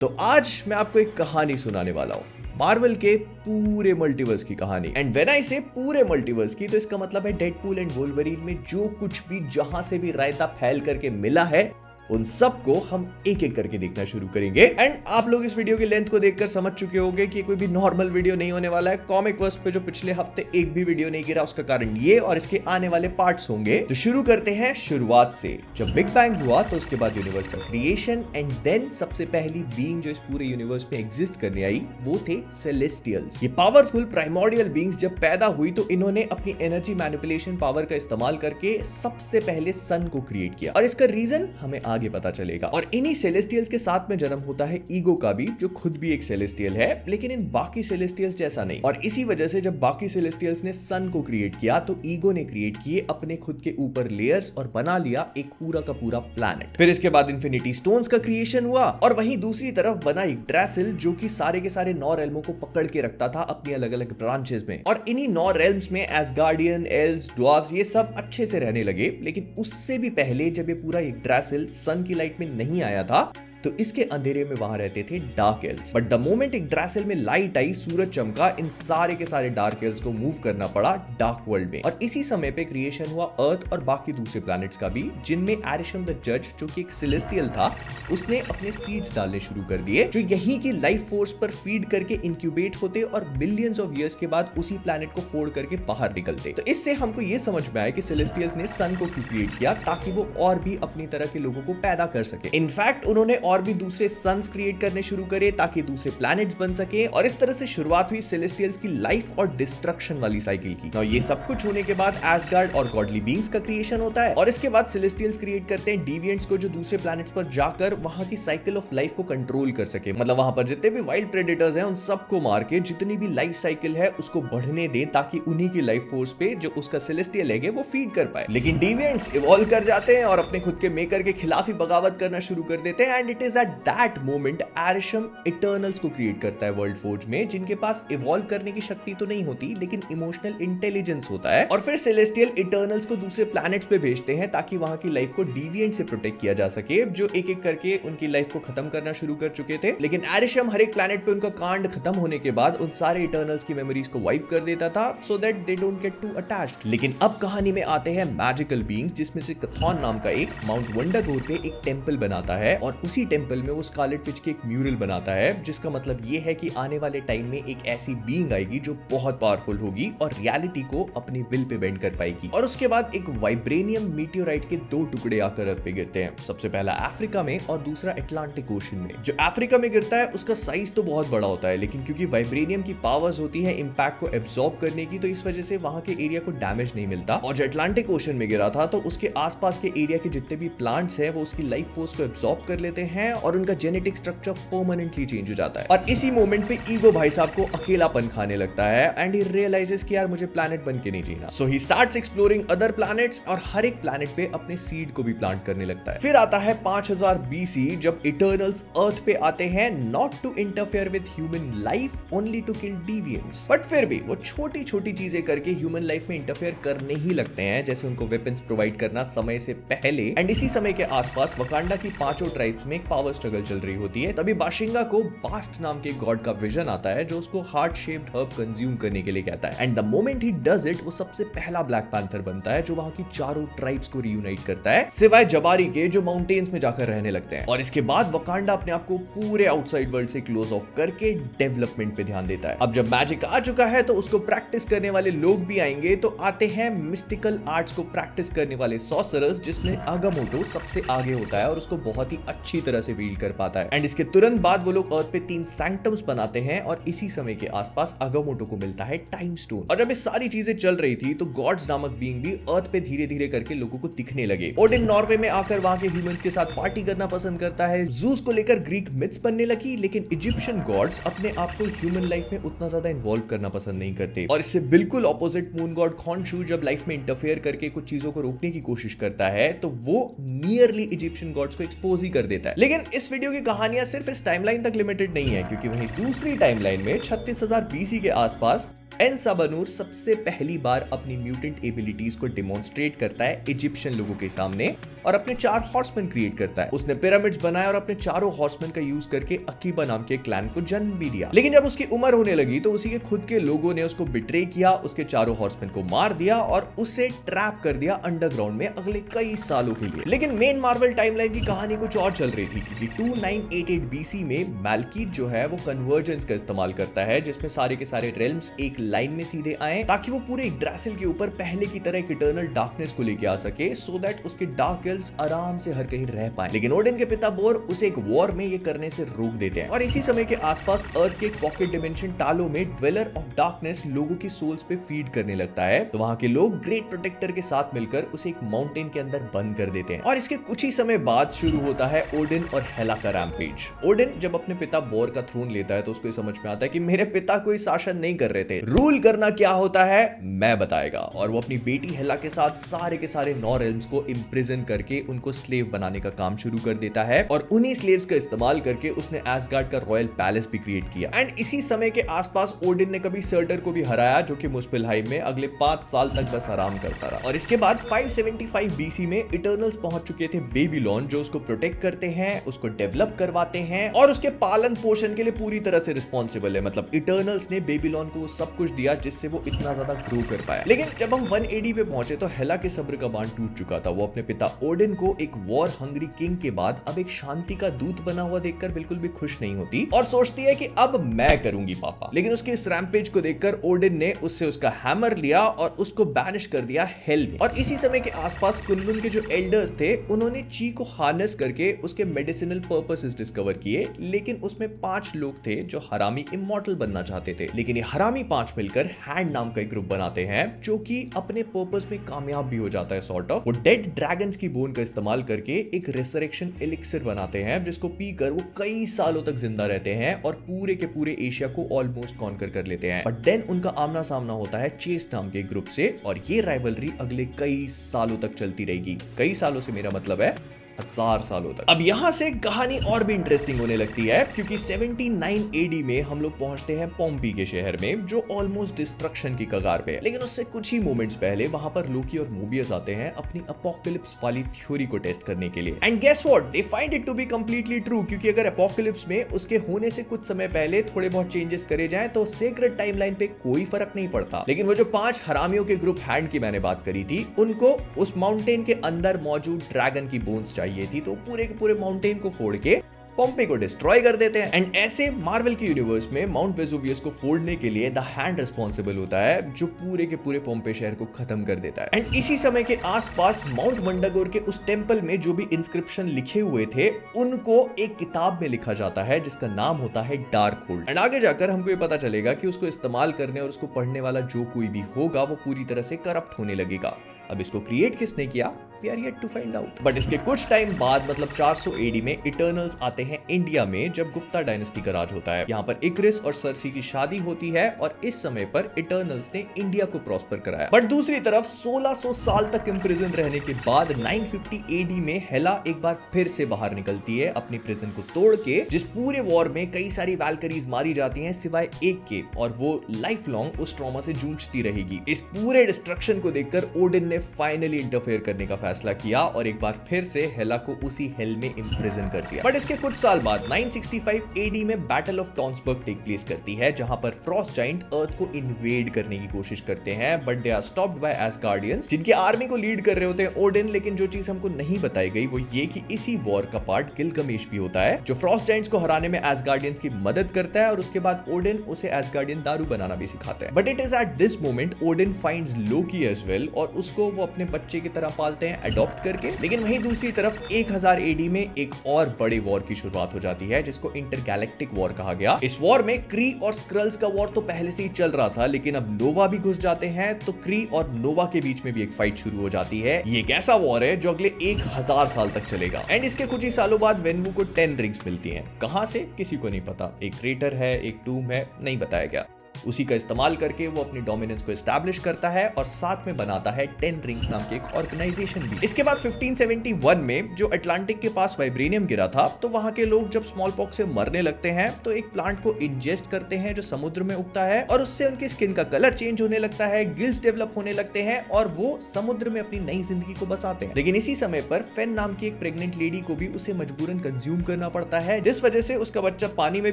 तो आज मैं आपको एक कहानी सुनाने वाला हूँ, मार्वल के पूरे मल्टीवर्स की कहानी। एंड व्हेन आई से पूरे मल्टीवर्स की, तो इसका मतलब है डेडपूल एंड वोल्वरीन में जो कुछ भी जहां से भी रायता फैल करके मिला है उन सबको हम एक एक करके देखना शुरू करेंगे। एंड आप लोग इस वीडियो की लेंथ को देखकर समझ चुके होंगे कि कोई भी नॉर्मल वीडियो नहीं होने वाला है। कॉमिक वर्स पे जो पिछले हफ्ते एक भी वीडियो नहीं गिरा, उसका कारण ये और इसके आने वाले पार्ट्स होंगे। तो शुरू करते हैं शुरुआत से। जब बिग बैंग हुआ तो उसके बाद यूनिवर्स का क्रिएशन एंड देन सबसे पहली बीइंग जो इस पूरे यूनिवर्स में एग्जिस्ट करने आई वो थे सेलेस्टियल्स। ये पावरफुल प्राइमोर्डियल बीइंग्स जब पैदा हुई तो इन्होंने अपनी एनर्जी मैनिपुलेशन पावर का इस्तेमाल करके सबसे पहले सन को क्रिएट किया और इसका रीजन हमें आगे पता चलेगा। और इन्हीं सेलेस्टियल्स के साथ में जन्म होता है ईगो का भी, जो खुद भी एक सेलेस्टियल है, लेकिन इन बाकी सेलेस्टियल्स जैसा नहीं। और इसी वजह से जब बाकी सेलेस्टियल्स ने सन को क्रिएट किया तो ईगो ने क्रिएट किए अपने खुद के ऊपर लेयर्स और बना लिया एक पूरा का पूरा प्लैनेट। फिर इसके बाद इन्फिनिटी स्टोन्स का क्रिएशन हुआ और वहीं दूसरी तरफ बना एक ड्रेसिल जो कि सारे के सारे 9 रेल्मों को पकड़ के रखता था अपनी अलग अलग ब्रांचेस में। और इन्हीं 9 रेल्म्स में एसगार्डियन, एल्व्स, ड्वार्फ्स ये सब अच्छे से रहने लगे। लेकिन उससे भी पहले जब ये पूरा एक ड्रेसिल सन की लाइट में नहीं आया था तो इसके अंधेरे में वहां रहते थे dark elves. But the moment एक ड्रेसिल में लाइट आई, सूरज चमका, इन सारे के सारे डार्क एल्व्स को मूव करना पड़ा डार्क वर्ल्ड में। और इसी समय पे क्रिएशन हुआ अर्थ और बाकी दूसरे प्लैनेट्स का भी, जिनमें एरिशम द जज जो कि एक सेलेस्टियल था, उसने अपने सीड्स डालने शुरू कर दिए जो यहीं की लाइफ फोर्स पर फीड करके इंक्यूबेट होते और बिलियंस ऑफ ईयर्स के बाद उसी प्लैनेट को फोड़ करके बाहर निकलते। तो इससे हमको ये समझ में आया कि सेलेस्टियल्स ने सन को क्यों क्रिएट किया, ताकि वो और भी अपनी तरह के लोगों को पैदा कर सके। इनफैक्ट उन्होंने और भी दूसरे सन्स क्रिएट करने शुरू करे ताकि दूसरे प्लैनेट्स बन सके। और इस तरह से शुरुआत हुई सेलेस्टियल्स की लाइफ और डिस्ट्रक्शन वाली साइकिल की। तो ये सब कुछ होने के बाद एसगार्ड और गॉडली बीइंग्स का क्रिएशन होता है और इसके बाद सेलेस्टियल्स क्रिएट करते हैं डिविएंट्स को, जो दूसरे प्लैनेट्स पर जाकर वहां की साइकिल ऑफ लाइफ को कंट्रोल कर सके। मतलब वहां पर जितने भी वाइल्ड प्रेडेटर्स हैं उन सबको मार के जितनी भी लाइफ साइकिल है उसको बढ़ने दें, ताकि उन्हीं की लाइफ फोर्स पे जो उसका सेलेस्टियल है वो फीड कर पाए। लेकिन डिविएंट्स इवॉल्व कर जाते हैं और अपने खुद के मेकर के खिलाफ ही बगावत करना शुरू कर देते हैं। And it is at that moment Arishem Eternals को क्रिएट करता है वर्ल्ड फोर्ज में, जिनके पास इवॉल्व करने की शक्ति तो नहीं होती लेकिन इमोशनल इंटेलिजेंस होता है। और फिर सेलेस्टियल इटर्नल्स को दूसरे प्लैनेट्स पे भेजते हैं ताकि वहां की लाइफ को डिविएंट से प्रोटेक्ट किया जा सके, जो एक एक करके उनकी लाइफ को खत्म करना शुरू कर चुके थे। लेकिन एरिशम हर एक प्लैनेट पे उनका कांड खत्म होने के बाद उन सारे इटर्नल्स की मेमोरीज को वाइप कर देता था, so that they don't get to attached. लेकिन अब कहानी में आते हैं मैजिकल बीइंग्स, जिसमें से कथॉन नाम का एक माउंट वंडरगोर पे एक टेंपल बनाता है और उसी टेंपल में वो स्कारलेट विच के एक म्यूरल बनाता है, जिसका मतलब ये है कि आने वाले टाइम में एक ऐसी बीइंग आएगी जो बहुत पावरफुल होगी और रियलिटी को अपनी विल पे बेंड कर पाएगी। और उसके बाद एक वाइब्रेनियम मीटियोराइट के 2 टुकड़े आकर अर्थ पे गिरते हैं, सबसे पहला अफ्रीका में और दूसरा अटलांटिक ओशन में। जो अफ्रीका में गिरता है उसका साइज तो बहुत बड़ा होता है, लेकिन क्योंकि वाइब्रेनियम की पावर्स होती है इंपैक्ट को एब्सॉर्ब करने की, तो इस वजह से वहां के एरिया को डैमेज नहीं मिलता। और जो अटलांटिक ओशन में गिरा था तो उसके आसपास के एरिया के जितने भी प्लांट्स हैं वो उसकी लाइफ फोर्स को एब्सॉर्ब कर लेते हैं और उनका जेनेटिक स्ट्रक्चर परमानेंटली चेंज हो जाता है। और इसी मोमेंट पे ईगो भाई साहब को अकेलापन खाने लगता है एंड ही रियलाइजेस कि यार मुझे प्लैनेट बन के नहीं जीना। So he starts exploring other planets और हर एक प्लैनेट पे अपने सीड को भी प्लांट करने लगता है। फिर आता है 5000 बीसी, जब इटर्नल्स अर्थ पे आते हैं, not to interfere with human life, only to kill deviants. But फिर भी वो छोटी छोटी चीजें करके ह्यूमन लाइफ में इंटरफेयर करने ही लगते हैं, जैसे उनको वेपन्स प्रोवाइड करना समय से पहले। एंड इसी समय के आसपास वकांडा की 5 ट्राइब्स में एक पावर स्ट्रगल चल रही होती है। तभी बाशिंगा को बास्ट नाम के गॉड का विजन आता है, जो उसको हार्ट शेप्ड हर्ब कंज्यूम करने के लिए कहता है। And the moment he does it, वो सबसे पहला ब्लैक पैंथर बनता है जो वहां की चारों ट्राइब्स को रियूनाइट करता है, सिवाय जबारी के जो माउंटेन्स में जाकर रहने लगते हैं। और इसके बाद वकांडा अपने आप को पूरे आउटसाइड वर्ल्ड से क्लोज ऑफ करके डेवलपमेंट पे ध्यान देता है। अब जब मैजिक आ चुका है तो उसको प्रैक्टिस करने वाले लोग भी आएंगे। तो आते हैं मिस्टिकल आर्ट्स को प्रैक्टिस करने वाले सॉर्सरर्स, जिसमें आगामोटो सबसे आगे होता है और उसको बहुत ही अच्छी तरह से वील कर पाता है। एंड इसके तुरंत बाद वो लोग अर्थ पे 3 सैंक्टम्स बनाते हैं और इसी समय के आसपास आगामोटो को मिलता है टाइम स्टोन। और जब ये सारी चीजें चल रही थी तो गॉड्स नामक बीइंग भी अर्थ पे धीरे धीरे करके लोगों को दिखने लगे। ओडिन नॉर्वे में आकर वहां के ह्यूमंस के साथ पार्टी करना पसंद करता है। जूस को लेकर ग्रीक मिथ्स बनने लगी, लेकिन इजिप्शियन गॉड्स अपने आप को ह्यूमन लाइफ में उतना ज्यादा इन्वॉल्व करना पसंद नहीं करते। और इससे बिल्कुल ऑपोजिट मून गॉड खॉन्शू जब लाइफ में इंटरफेयर करके कुछ चीजों को रोकने की कोशिश करता है तो वो नियरली इजिप्शियन गॉड्स को एक्सपोज ही कर देता है। लेकिन इस वीडियो की कहानियां सिर्फ इस टाइमलाइन तक लिमिटेड नहीं है, क्योंकि वहीं दूसरी टाइमलाइन में 36,000 BC के आसपास एनसाबानूर सबसे पहली बार अपनी म्यूटेंट एबिलिटीज को डिमॉन्स्ट्रेट करता है इजिप्शियन लोगों के सामने और अपने 4 हॉर्समैन क्रिएट करता है। उसने पिरामिड्स बनाए और अपने चारों हॉर्समैन का यूज करके अकीबा नाम के क्लैन को जन्म भी दिया। लेकिन जब उसकी उम्र होने लगी तो उसी के खुद के लोगों ने उसको बिट्रे किया, उसके चारों हॉर्समैन को मार दिया और उसे ट्रैप कर दिया अंडरग्राउंड में अगले कई सालों के लिए। लेकिन मेन मार्वल टाइमलाइन की कहानी कुछ और चल रही थी, क्योंकि 2988 BC में मैल्कीड जो है वो कन्वर्जेंस का इस्तेमाल करता है, जिसमें सारे के सारे रेल्म्स एक लाइन में सीधे आए ताकि वो पूरे ड्रैसिल के ऊपर पहले की तरह एक इटर्नल डार्कनेस को लेके आ सके, सो दैट उसके डार्क एल्व्स आराम से हर कहीं रह पाए। लेकिन ओडिन के पिता बोर उसे एक वॉर में ये करने से रोक देते हैं और इसी समय के आसपास अर्थ के पॉकेट डिमेंशन टालो में ड्वेलर ऑफ डार्कनेस लोगों की सोल्स पे फीड करने लगता है। तो वहां के लोग ग्रेट प्रोटेक्टर के साथ मिलकर उसे एक माउंटेन के अंदर बंद कर देते हैं और इसके कुछ ही समय बाद शुरू होता है ओडिन और हेला का रैम्पेज। ओडिन जब अपने पिता बोर का थ्रोन लेता है तो उसको समझ में आता है कि मेरे पिता कोई शासन नहीं कर रहे थे, रूल करना क्या होता है मैं बताएगा। और वो अपनी बेटी हेला के साथ सारे के सारे 9 रेल्म्स को इम्प्रिजन करके उनको स्लेव बनाने का काम शुरू कर देता है और उन्हीं स्लेव्स का इस्तेमाल करके उसने एसगार्ड का रॉयल पैलेस भी क्रिएट किया। एंड इसी समय के आसपास ओडिन ने कभी सर्टर को भी हराया, जो कि मुस्पिलहाइम में अगले 5 साल तक बस आराम करता रहा। और इसके बाद 575 BC में इटर्नल्स पहुंच चुके थे बेबीलोन, जो उसको प्रोटेक्ट करते हैं, उसको डेवलप करवाते हैं और उसके पालन पोषण के लिए पूरी तरह से रिस्पॉन्सिबल है। मतलब इटर्नल्स ने बेबीलोन को सब कुछ दिया जिससे वो इतना ज्यादा ग्रो कर पाया। लेकिन जब हम 180 पे पहुंचे तो हेला के सब्र का बांध टूट चुका था। वो अपने पिता ओडिन को एक वॉर हंग्री किंग के बाद अब एक शांति का दूत बना हुआ देखकर बिल्कुल भी खुश नहीं होती और सोचती है कि अब मैं करूंगी पापा। लेकिन उसके इस रैम्पेज को देखकर ओडिन ने उससे उसका हैमर लिया और उसको बैनिश कर दिया हेल में। और इसी समय के आसपास कुनलुन के जो एल्डर्स थे उन्होंने ची को हार्नेस करके उसके मेडिसिनल पर्पसेस डिस्कवर किए। लेकिन उसमें 5 लोग थे जो हरामी इमॉर्टल बनना चाहते थे। लेकिन ये हरामी 5 मिलकर हैंड नाम का एक ग्रुप बनाते हैं जो कि अपने पर्पस में कामयाब भी हो जाता है सॉर्ट ऑफ। वो डेड ड्रैगन्स की बोन का इस्तेमाल करके एक रिसरेक्शन एलिक्सिर बनाते हैं जिसको पीकर वो कई सालों तक जिंदा रहते हैं और पूरे के पूरे एशिया को ऑलमोस्ट कॉन्कर कर लेते हैं। बट देन उनका आमना सामना होता है चेस नाम के ग्रुप से और ये राइवलरी अगले कई सालों तक चलती रहेगी। कई सालों से मेरा मतलब है 1000 सालों तक। अब यहां से कहानी और भी इंटरेस्टिंग होने लगती है, क्योंकि 79 AD में हम लोग पहुंचते हैं पॉम्पी के शहर में, जो ऑलमोस्ट डिस्ट्रक्शन की कगार पे है। लेकिन उससे कुछ ही मोमेंट्स पहले वहां पर लोकी और मोबियस आते हैं अपनी अपोकलिप्स वाली थ्योरी को टेस्ट करने के लिए। And guess what, they find it to be completely true, क्योंकि अगर अपोकलिप्स में उसके होने से कुछ समय पहले थोड़े बहुत चेंजेस करे जाएं तो सेक्रेट टाइमलाइन पे कोई फर्क नहीं पड़ता। लेकिन वो जो 5 हरामियों के ग्रुप हैंड की मैंने बात करी थी, उनको उस माउंटेन के अंदर मौजूद ड्रैगन की बोन्स चाहिए थी, तो पूरे के पूरे माउंटेन को फोड़ के पॉम्पे को डिस्ट्रॉय कर देते हैं। एंड ऐसे मार्वल के यूनिवर्स में माउंट वेसुवियस को फोड़ने के लिए द हैंड रिस्पॉन्सिबल होता है, जो पूरे के पूरे पॉम्पे शहर को खत्म कर देता है। एंड इसी समय के आसपास माउंट वंडागोर के उस टेंपल में जो भी इंस्क्रिप्शन लिखे हुए थे उनको एक किताब में लिखा जाता है जिसका नाम होता है डार्क होल्ड। एंड आगे जाकर हमको ये पता चलेगा कि उसको इस्तेमाल करने और उसको पढ़ने वाला जो कोई भी होगा वो पूरी तरह से करप्ट होने लगेगा। अब इसको क्रिएट किसने किया, we are yet to find out। But इसके कुछ टाइम बाद मतलब 400 AD में इटर्नल्स आते हैं इंडिया में, जब गुप्ता डायनेस्टी का राज होता है। यहाँ पर इक्रिस और सर्सी की शादी होती है और इस समय पर इटर्नल्स ने इंडिया को प्रॉस्पर कराया। बट दूसरी तरफ 1600 साल तक इम्प्रिजन रहने के बाद 950 AD में हेला एक बार फिर से बाहर निकलती है अपनी प्रिजन को तोड़ के, जिस पूरे वॉर में कई सारी वैल्करीज मारी जाती हैं सिवाय एक के, और वो लाइफ लॉन्ग उस ट्रॉमा से जूझती रहेगी। इस पूरे डिस्ट्रक्शन को देखकर ओडिन ने फाइनली इंटरफेयर करने का फैसला किया और एक बार फिर से हेला को उसी हेल में इम्प्रिजन कर दिया। बट इसके कुछ साल बाद 965 AD में बैटल ऑफ टॉन्सबर्ग टेक प्लेस करती है, जहां पर फ्रॉस्ट जाइंट अर्थ को इन्वेड करने की कोशिश करते हैं, but they are stopped by Asgardians, जिनकी आर्मी को लीड कर रहे होते हैं ओडिन। लेकिन जो चीज हमको नहीं बताई गई वो ये कि इसी वॉर का पार्ट गिलगमेश भी होता है, जो फ्रॉस्ट जाइंट्स को हराने में एसगार्डियंस की मदद करता है और उसके बाद ओडिन उसे एसगार्डियन दारू बनाना भी सिखाता है। But it is at this moment Odin finds Loki as well और उसको वो अपने बच्चे की तरह पालते हैं अडॉप्ट करके। लेकिन वहीं दूसरी तरफ 1000 AD में एक और बड़े वॉर की शुरुआत हो जाती है जिसको इंटरगैलेक्टिक वॉर कहा गया। इस वॉर में क्री और स्क्रल्स का वॉर तो पहले से ही चल रहा था, लेकिन अब नोवा भी घुस जाते हैं, तो क्री और नोवा के बीच में भी एक फाइट शुरू हो जाती है। ये एक ऐसा वॉर है जो अगले 1000 साल तक चलेगा। एंड इसके कुछ ही सालों बाद वेनवू को 10 रिंग्स मिलती हैं। कहां से किसी को नहीं पता, एक क्रेटर है, एक टूम है, नहीं बताया गया। उसी का इस्तेमाल करके वो अपनी डोमिनेंस को एस्टैब्लिश करता है और साथ में बनाता है 10 रिंग्स नाम के एक ऑर्गेनाइजेशन भी। इसके बाद 1571 में जो अटलांटिक के पास वाइब्रेनियम गिरा था, तो वहां के लोग जब स्मॉल पॉक्स से मरने लगते हैं तो एक प्लांट को इंजेस्ट करते हैं जो समुद्र में उगता है और उससे उनकी स्किन का कलर चेंज होने लगता है, गिल्स डेवलप होने लगते हैं और वो समुद्र में अपनी नई जिंदगी को बसाते हैं। लेकिन इसी समय पर फेन नाम की एक प्रेग्नेंट लेडी को भी उसे मजबूरन कंज्यूम करना पड़ता है, जिस वजह से उसका बच्चा पानी में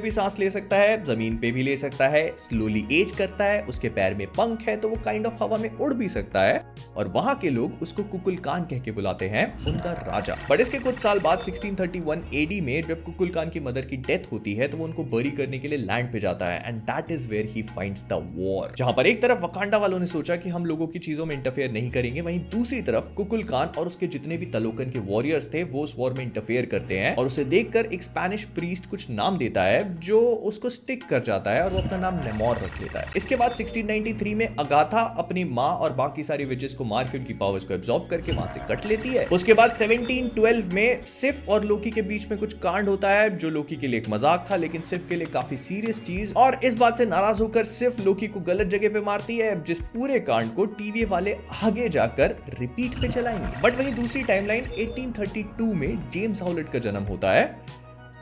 भी सांस ले सकता है, जमीन पे भी ले सकता है, स्लोली एज करता है, उसके पैर में पंख है तो वो काइंड ऑफ हवा में उड़ भी सकता है और वहां के लोग उसको कुकुलकान कह के बुलाते हैं, उनका राजा। बट इसके कुछ साल बाद 1631 एडी में जब कुकुलकान की मदर की डेथ होती है तो वो उनको बरी करने के लिए लैंड पे जाता है and that is where he finds the war. जहां पर एक तरफ वकांडा वालों ने सोचा कि हम लोगों की चीजों में इंटरफेयर नहीं करेंगे, वहीं दूसरी तरफ कुकुलकान और उसके जितने भी तलोकन के वॉरियर्स थे वो उस वॉर में इंटरफेयर करते हैं और उसे देखकर एक स्पेनिश प्रीस्ट कुछ नाम देता है जो उसको स्टिक कर जाता है और वो अपना नाम नेमोर रख लेता है। इसके बाद 1693 में अगाथा अपनी माँ और बाकी सारी विचेस को मार के उनकी पावर्स को एब्जॉर्ब करके वहां से कट लेती है। उसके बाद 1712 में सिफ और लोकी के बीच में कुछ कांड होता है जो लोकी के लिए एक मजाक था लेकिन सिफ के लिए काफी सीरियस चीज, और इस बात से नाराज होकर सिफ लोकी को गलत जगह पे मारती है, जिस पूरे कांड को टीवी वाले आगे जाकर रिपीट पे चलाएंगे। बट वहीं दूसरी टाइमलाइन 1832 में जेम्स हाउलेट का जन्म होता है,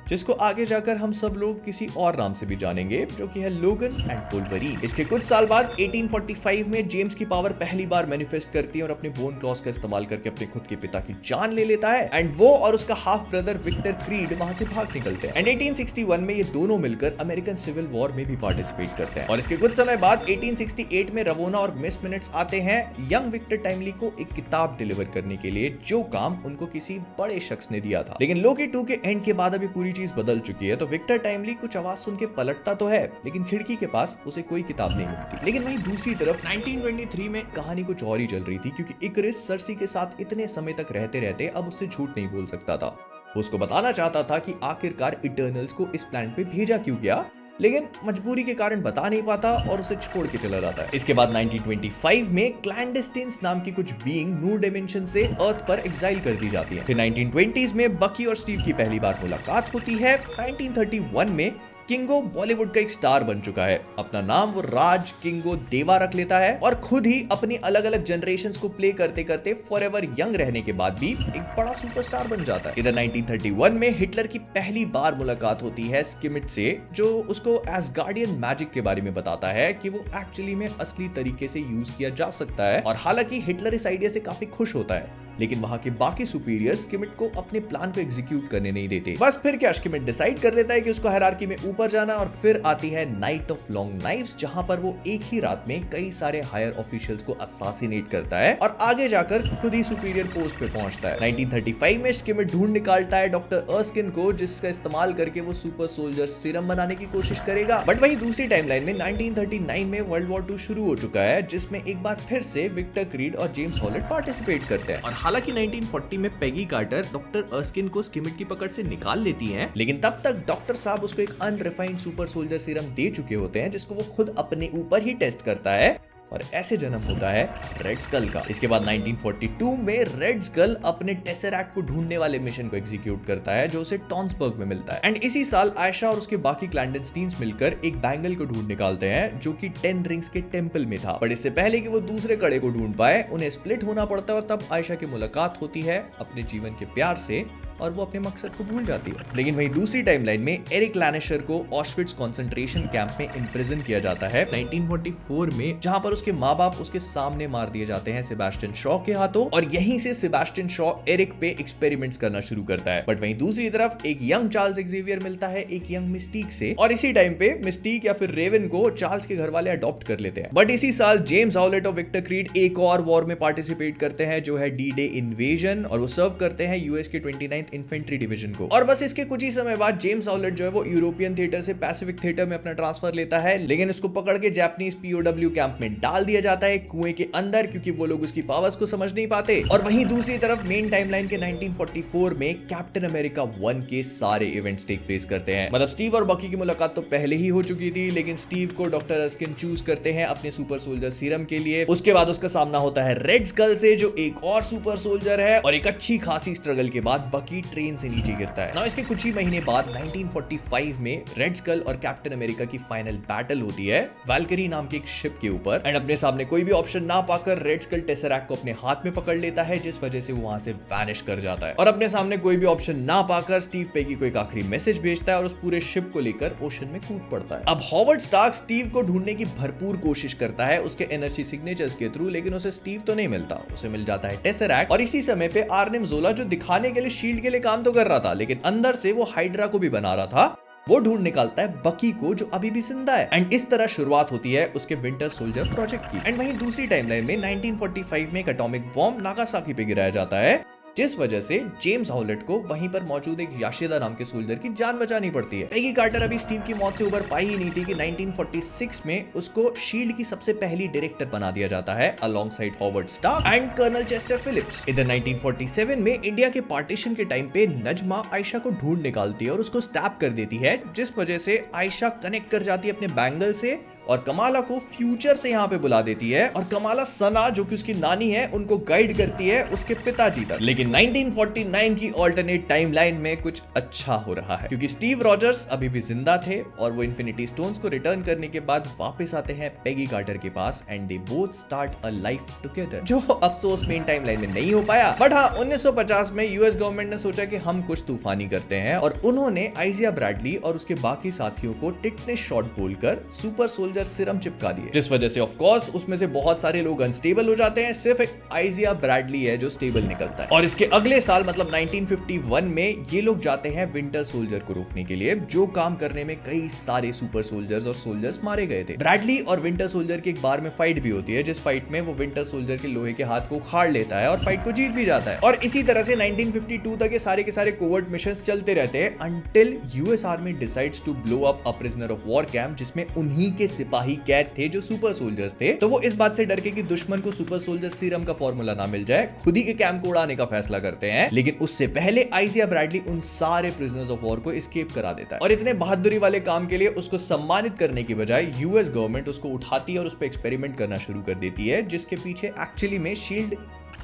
जिसको आगे जाकर हम सब लोग किसी और नाम से भी जानेंगे, जो कि है लोगन एंड वुल्वरीन। इसके कुछ साल बाद 1845 में जेम्स की पावर पहली बार मैनिफेस्ट करती है और अपने बोन क्लॉज का इस्तेमाल करके अपने खुद के पिता की जान ले लेता है एंड वो और उसका हाफ ब्रदर विक्टर क्रीड वहां से भाग निकलते हैं एंड 1861 में ये दोनों मिलकर अमेरिकन सिविल वॉर में भी पार्टिसिपेट करते हैं। और इसके कुछ समय बाद 1868 में रवोना और मिस मिनट्स आते हैं यंग विक्टर टाइमली को एक किताब डिलीवर करने के लिए, जो काम उनको किसी बड़े शख्स ने दिया था। लेकिन लोकी 2 के एंड के बाद अभी पूरी चीज बदल चुकी है, तो विक्टर टाइमली कुछ आवाज सुन के पलटता तो है लेकिन खिड़की के पास उसे कोई किताब नहीं मिलती। लेकिन वहीं दूसरी तरफ 1923 में कहानी कुछ और ही चल रही थी, क्योंकि इकरिस सर्सी के साथ इतने समय तक रहते रहते अब उससे झूठ नहीं बोल सकता था। वो उसको बताना चाहता था कि आखिरकार इटर्नल्स को इस प्लैनेट पे भेजा क्यों गया, लेकिन मजबूरी के कारण बता नहीं पाता और उसे छोड़ के चला जाता है। इसके बाद 1925 में क्लैंडेस्टिन्स नाम की कुछ बीइंग न्यू डायमेंशन से अर्थ पर एग्जाइल कर दी जाती है। फिर 1920s में बकी और स्टीव की पहली बार मुलाकात होती है। 1931 में किंगो बॉलीवुड का एक स्टार बन चुका है, अपना नाम वो राज किंगो देवा रख लेता है और खुद ही अपनी अलग अलग जनरेशंस को प्ले करते करते फॉरएवर यंग रहने के बाद भी एक बड़ा सुपरस्टार बन जाता है। इधर 1931 में हिटलर की पहली बार मुलाकात होती है स्किमिट से, जो उसको एसगार्डियन मैजिक के बारे में बताता है कि वो एक्चुअली में असली तरीके से यूज किया जा सकता है। और हालांकि हिटलर इस आइडिया से काफी खुश होता है, लेकिन वहां के बाकी सुपीरियर्स स्किमिट को अपने प्लान को एग्जीक्यूट करने नहीं देते। बस फिर क्या, स्किमिट डिसाइड कर लेता है कि उसको हायरार्की में ऊपर जाना, और फिर आती है नाइट ऑफ लॉन्ग नाइफ्स, जहां पर वो एक ही रात में कई सारे हायर ऑफिशियल्स को असैसिनेट करता है और आगे जाकर खुद ही सुपीरियर पोस्ट पे पहुंचता है। 1935 में स्किमिट ढूंढ निकालता है डॉक्टर अर्स्किन को, जिसका इस्तेमाल करके वो सुपर सोल्जर सीरम बनाने की कोशिश करेगा। बट वही दूसरी टाइमलाइन में 1939 में वर्ल्ड वॉर 2 शुरू हो चुका है, जिसमें एक बार फिर से विक्टर क्रीड और जेम्स हॉलेट पार्टिसिपेट करते हैं। और हालांकि 1940 में पेगी कार्टर डॉक्टर अर्स्किन को स्किमिट की पकड़ से निकाल लेती हैं, लेकिन तब तक डॉक्टर साहब उसको एक अनरिफाइंड सुपर सोल्जर सीरम दे चुके होते हैं, जिसको वो खुद अपने ऊपर ही टेस्ट करता है और ऐसे जन्म होता है रेड स्कल का। इसके बाद 1942 में रेड स्कल अपने टेसरैक्ट को ढूंढने वाले मिशन को एग्जीक्यूट करता है, जो उसे टॉन्सबर्ग में मिलता है। एंड इसी साल आयशा और उसके बाकी क्लैंडेस्टीन्स मिलकर एक बैंगल को ढूंढ निकालते हैं, जो कि 10 रिंग्स के टेंपल में था। पर इससे पहले कि वो दूसरे कड़े को ढूंढ पाए, उन्हें स्प्लिट होना पड़ता है और तब आयशा की मुलाकात होती है अपने जीवन के प्यार से और वो अपने मकसद को भूल जाती है। लेकिन वही दूसरी टाइमलाइन में एरिक लैनिस्टर को ऑस्ट्रिच कंसंट्रेशन कैंप में इंप्रिजन किया जाता है 1944 में, जहां पर उसके माँ बाप उसके सामने मार दिए जाते हैं सेबेस्टियन शॉ के हाथों, और यहीं से सेबेस्टियन शॉ एरिक पे एक्सपेरिमेंट्स करना शुरू करता है। बट वहीं दूसरी तरफ एक यंग चार्ल्स एक्जेवियर मिलता है एक यंग मिस्टीक से, और इसी टाइम पे मिस्टीक या फिर रेवन को चार्ल्स के घर वाले अडॉप्ट कर लेते हैं। बट इसी साल जेम्स हाउलेट और विक्टर क्रीड एक और वॉर में पार्टिसिपेट करते हैं, जो है डी डे इन्वेजन, और वो सर्व करते हैं यूएस के 29th इन्फेंट्री डिवीजन को। और बस इसके कुछ ही समय बाद जेम्स हाउलेट जो है वो यूरोपियन थिएटर से पैसिफिक थिएटर में अपना ट्रांसफर लेता है, लेकिन उसको पकड़ के जापानीज पीओडब्ल्यू कैंप में डाल दिया जाता है कुएं के अंदर, क्योंकि वो लोग उसकी पावर्स को समझ नहीं पाते। और वहीं दूसरी तरफ मेन टाइमलाइन के 1944 में कैप्टन अमेरिका 1 के सारे इवेंट्स टेक प्लेस करते हैं। मतलब स्टीव और बकी की मुलाकात तो पहले ही हो चुकी थी, लेकिन स्टीव को डॉक्टर अर्स्किन चूज करते हैं अपने सुपर सोल्जर सीरम के लिए। उसके बाद उसका सामना होता है रेड स्कल से, जो एक और सुपर सोल्जर है, और एक अच्छी खासी स्ट्रगल के बाद बकी की ट्रेन से नीचे गिरता है ना। इसके कुछ ही महीने बाद 1945 में रेड स्कल और कैप्टन अमेरिका की फाइनल बैटल होती है वैल्करी नाम की एक शिप के ऊपर। एंड अपने सामने कोई भी ऑप्शन ना पाकर रेड स्कल टेसरैक्ट को अपने हाथ में पकड़ लेता है, जिस वजह से वो वहां से वैनिश कर जाता है। और अपने सामने कोई भी ऑप्शन ना पाकर स्टीव पेगी को एक आखिरी मैसेज भेजता है और उस पूरे शिप को लेकर ओशन में कूद पड़ता है। अब हॉवर्ड स्टार्क स्टीव को ढूंढने की भरपूर कोशिश करता है उसके एनर्जी सिग्नेचर्स के थ्रू, लेकिन उसे स्टीव तो नहीं मिलता। उसे मिल जाता है टेसरैक्ट। और इसी समय पे आर्नेम ज़ोला, जो दिखाने के लिए शील्ड के लिए काम तो कर रहा था, लेकिन अंदर से वो हाइड्रा को भी बना रहा था, वो ढूंढ निकालता है बकी को, जो अभी भी जिंदा है। एंड इस तरह शुरुआत होती है उसके विंटर सोल्जर प्रोजेक्ट की। एंड वहीं दूसरी टाइमलाइन में 1945 में एक एटॉमिक बॉम्ब नागासाकी पे गिराया जाता है, जिस वजह से जेम्स हॉलेट को वहीं पर मौजूद एक याशिदा नाम के सोल्जर की जान बचानी पड़ती है। पेगी कार्टर अभी स्टीव की मौत से उबर पाई ही नहीं थी कि 1946 में उसको शील्ड की सबसे पहली डायरेक्टर बना दिया जाता है alongside Howard Stark and Colonel Chester Phillips. इधर 1947 में इंडिया के पार्टीशन के टाइम पे नजमा आयशा को ढूंढ निकालती है और उसको स्टैप कर देती है, जिस वजह से आयशा कनेक्ट कर जाती है अपने बैंगल से और कमाला को फ्यूचर से यहाँ पे बुला देती है। और कमाला सना, जो कि उसकी नानी है, उनको गाइड करती है उसके पिताजी तक। लेकिन 1949 की ऑल्टरनेट टाइमलाइन में कुछ अच्छा हो रहा है, क्योंकि स्टीव रॉजर्स अभी भी जिंदा थे और वो इन्फिनिटी स्टोन्स को रिटर्न करने के बाद वापस आते हैं पेगी कार्टर के पास and they both start a life together, जो अफसोस मेन टाइमलाइन में नहीं हो पाया। बट हाँ, 1950 में यूएस गवर्नमेंट ने सोचा कि हम कुछ तूफानी करते हैं और उन्होंने आइजिया ब्रैडली और उसके बाकी साथियों को टिटनेस शॉट बोलकर सुपर सोल्जर सिरम चिपका दिए, जिस वजह से ऑफ कोर्स उसमें से बहुत सारे लोग अनस्टेबल हो जाते हैं। सिर्फ एक आइजिया ब्रैडली है जो स्टेबल निकलता है। और इसके अगले साल मतलब 1951 में ये लोग जाते हैं विंटर सोल्जर को रोकने के लिए, जो काम करने में कई सारे सुपर सोल्जर्स और सोल्जर्स मारे गए थे। ब्रैडली और विंटर सोल्जर की एक बार में फाइट भी होती है, जिस फाइट में वो विंटर सोल्जर के लोहे के हाथ को उखाड़ लेता है और फाइट को जीत भी जाता है। और इसी तरह से 1952 तक ये के सारे कोवर्ट मिशंस चलते रहते हैं until US army decides to blow up a prisoner of war camp, जिसमें उन्हीं के सिपाही कैद थे जो सुपर सोल्जर्स थे। तो वो इस बात से डर के कि दुश्मन को सुपर सोल्जर सीरम का फॉर्मूला ना मिल जाए, खुद ही के कैंप को उड़ाने का फैसला करते हैं। लेकिन उससे पहले आइजिया ब्रैडली उन सारे प्रिजनर्स ऑफ वॉर को एस्केप करा देता है। और इतने बहादुरी वाले काम के लिए उसको सम्मानित करने की बजाय यूएस गवर्नमेंट उसको उठाती है और उस पर एक्सपेरिमेंट करना शुरू कर देती है, जिसके पीछे एक्चुअली में शील्ड